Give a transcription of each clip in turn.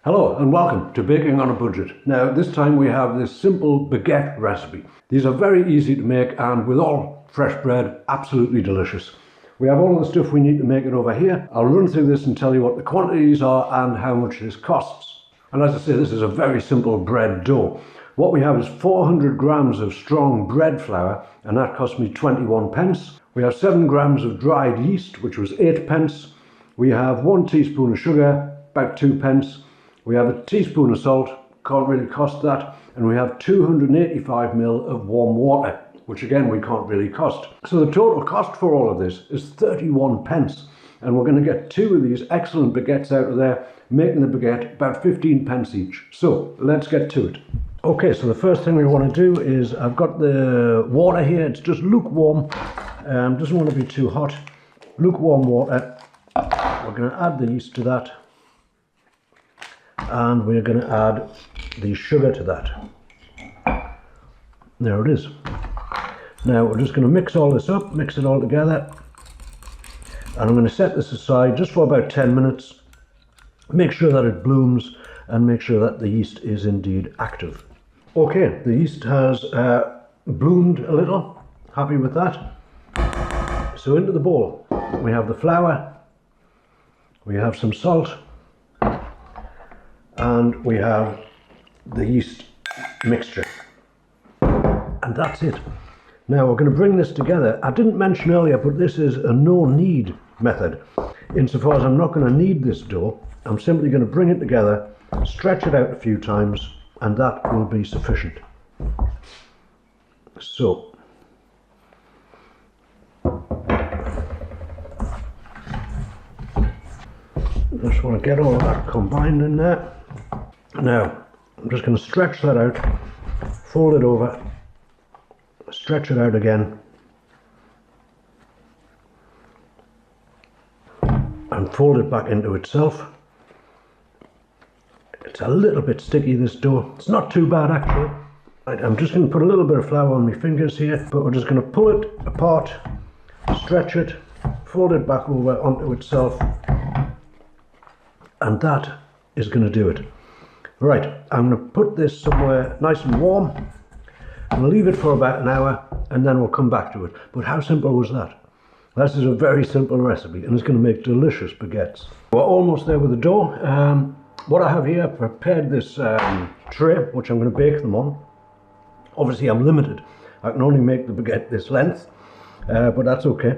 Hello and welcome to Baking on a Budget. Now this time we have this simple baguette recipe. These are very easy to make and with all fresh bread, absolutely delicious. We have all the stuff we need to make it over here. I'll run through this and tell you what the quantities are and how much this costs. And as I say, this is a very simple bread dough. What we have is 400 grams of strong bread flour and that cost me 21 pence. We have 7 grams of dried yeast, which was 8 pence. We have 1 teaspoon of sugar, about 2 pence. We have a teaspoon of salt, can't really cost that, and we have 285 ml of warm water, which again we can't really cost. So the total cost for all of this is 31 pence, and we're going to get 2 of these excellent baguettes out of there, making the baguette about 15 pence each. So let's get to it. Okay, so the first thing we want to do is, I've got the water here, it's just lukewarm, doesn't want to be too hot. Lukewarm water, we're going to add the yeast to that. And we're going to add the sugar to that. There it is. Now we're just going to mix all this up, mix it all together, and I'm going to set this aside just for about 10 minutes. Make sure that it blooms and make sure that the yeast is indeed active. Okay, the yeast has bloomed a little. Happy with that. So into the bowl we have the flour, we have some salt, and we have the yeast mixture, and that's it. Now we're going to bring this together. I didn't mention earlier, but this is a no knead method. Insofar as I'm not going to knead this dough, I'm simply going to bring it together, stretch it out a few times, and that will be sufficient. So just want to get all of that combined in there. Now, I'm just going to stretch that out, fold it over, stretch it out again, and fold it back into itself. It's a little bit sticky, this dough. It's not too bad actually. Right, I'm just going to put a little bit of flour on my fingers here, but we're just going to pull it apart, stretch it, fold it back over onto itself, and that is going to do it. Right, I'm going to put this somewhere nice and warm. We'll leave it for about an hour and then we'll come back to it. But how simple was that? This is a very simple recipe and it's going to make delicious baguettes. We're almost there with the dough. What I have here, prepared this tray which I'm going to bake them on. Obviously I'm limited. I can only make the baguette this length, but that's okay.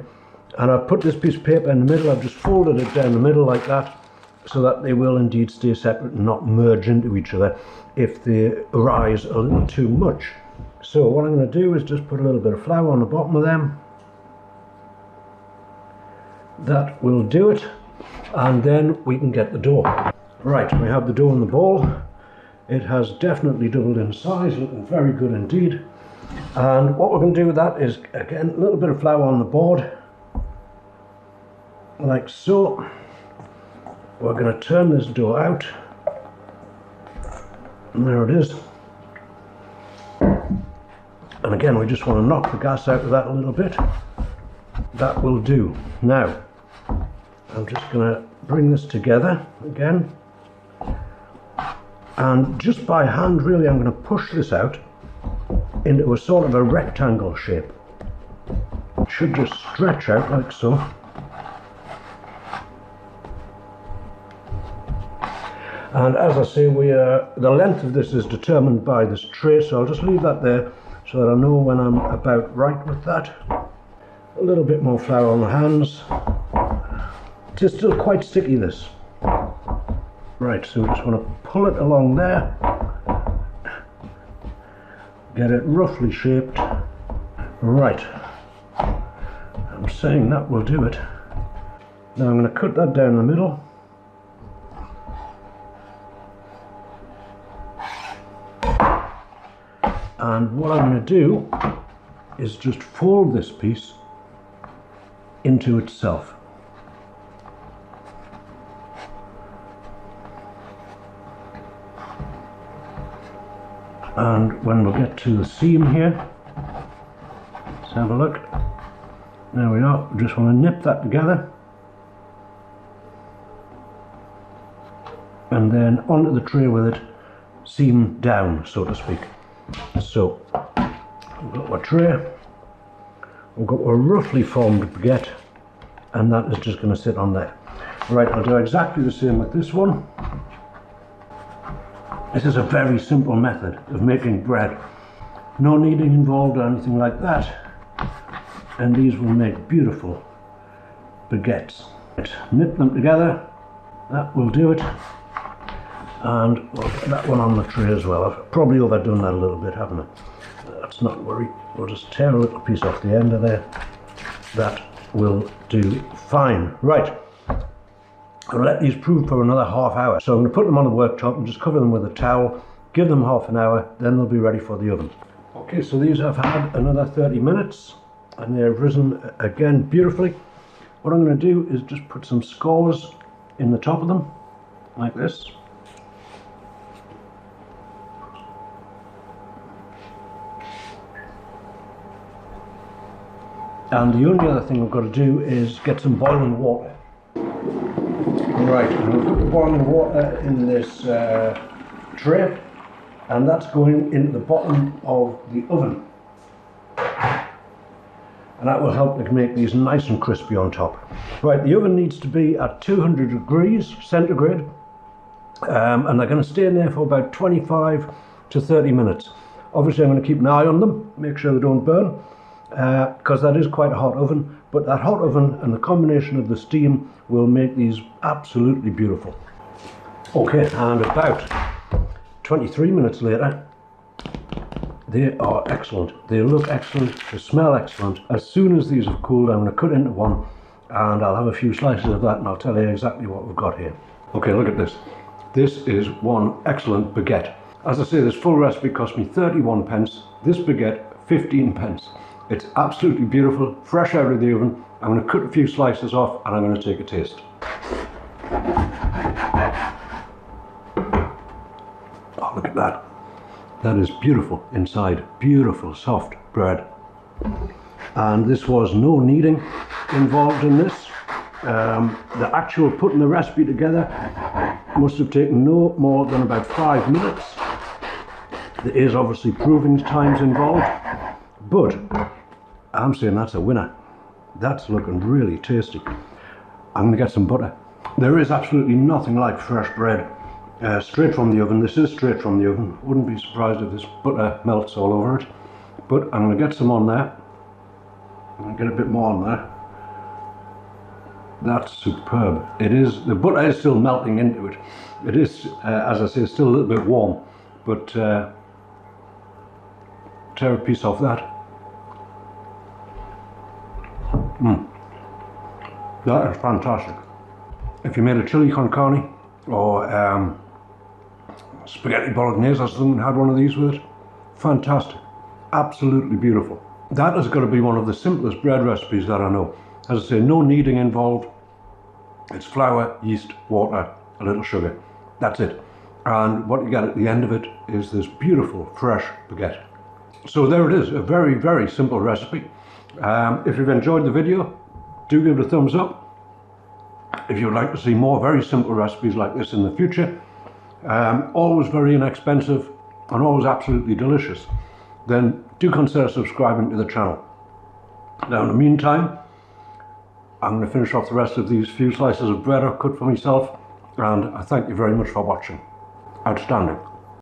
And I've put this piece of paper in the middle. I've just folded it down the middle like that, so that they will indeed stay separate and not merge into each other if they rise a little too much. So what I'm going to do is just put a little bit of flour on the bottom of them. That will do it, and then we can get the dough. Right, we have the dough in the bowl. It has definitely doubled in size, looking very good indeed. And what we're going to do with that is, again, a little bit of flour on the board, like so. We're going to turn this dough out, and there it is. And again, we just want to knock the gas out of that a little bit. That will do. Now, I'm just going to bring this together again, and just by hand really I'm going to push this out into a sort of a rectangle shape. It should just stretch out like so. And as I say, the length of this is determined by this tray, so I'll just leave that there so that I know when I'm about right with that. A little bit more flour on the hands. It is still quite sticky, this. Right, so we just want to pull it along there. Get it roughly shaped. Right. I'm saying that will do it. Now I'm going to cut that down the middle. And what I'm going to do is just fold this piece into itself. And when we get to the seam here, let's have a look. There we are. We just want to nip that together. and then onto the tray with it, seam down, so to speak. So we've got our tray, we've got our roughly formed baguette, and that is just going to sit on there. Right, I'll do exactly the same with this one. This is a very simple method of making bread. No kneading involved or anything like that. And these will make beautiful baguettes. Knit them together, that will do it. And we'll get that one on the tray as well. I've probably overdone that a little bit, haven't I? Let's not worry. We'll just tear a little piece off the end of there. That will do fine. Right. I'll let these prove for another half hour. So I'm going to put them on the worktop and just cover them with a towel, give them half an hour, then they'll be ready for the oven. Okay, so these have had another 30 minutes and they've risen again beautifully. What I'm going to do is just put some scores in the top of them, like this. And the only other thing we've got to do is get some boiling water. Right, and we'll put the boiling water in this tray, and that's going into the bottom of the oven. And that will help to make these nice and crispy on top. Right, the oven needs to be at 200 degrees centigrade, and they're going to stay in there for about 25 to 30 minutes. Obviously I'm going to keep an eye on them, make sure they don't burn, because that is quite a hot oven, but that hot oven and the combination of the steam will make these absolutely beautiful. Okay, and about 23 minutes later, they are excellent. They look excellent, they smell excellent. As soon as these have cooled, I'm going to cut into one and I'll have a few slices of that and I'll tell you exactly what we've got here. Okay, look at this. This is one excellent baguette. As I say, this full recipe cost me 31 pence. This baguette, 15 pence. It's absolutely beautiful, fresh out of the oven. I'm going to cut a few slices off and I'm going to take a taste. Oh, look at that. That is beautiful inside, beautiful soft bread. And this was no kneading involved in this. The actual putting the recipe together must have taken no more than about 5 minutes. There is obviously proving times involved, but I'm saying that's a winner. That's looking really tasty. I'm going to get some butter. There is absolutely nothing like fresh bread straight from the oven. This is straight from the oven. Wouldn't be surprised if this butter melts all over it. But I'm going to get some on there. I'm going to get a bit more on there. That's superb. It is, the butter is still melting into it. It is, as I say, still a little bit warm. But tear a piece off that. That is fantastic. If you made a chili con carne or spaghetti bolognese or something, had one of these with it, fantastic. Absolutely beautiful. That has got to be one of the simplest bread recipes that I know. As I say, no kneading involved. It's flour, yeast, water, a little sugar. That's it. And what you get at the end of it is this beautiful, fresh baguette. So there it is, a very, very simple recipe. If you've enjoyed the video, do give it a thumbs up. If you would like to see more very simple recipes like this in the future, always very inexpensive and always absolutely delicious, then do consider subscribing to the channel. Now in the meantime, I'm going to finish off the rest of these few slices of bread I've cut for myself, and I thank you very much for watching. Outstanding.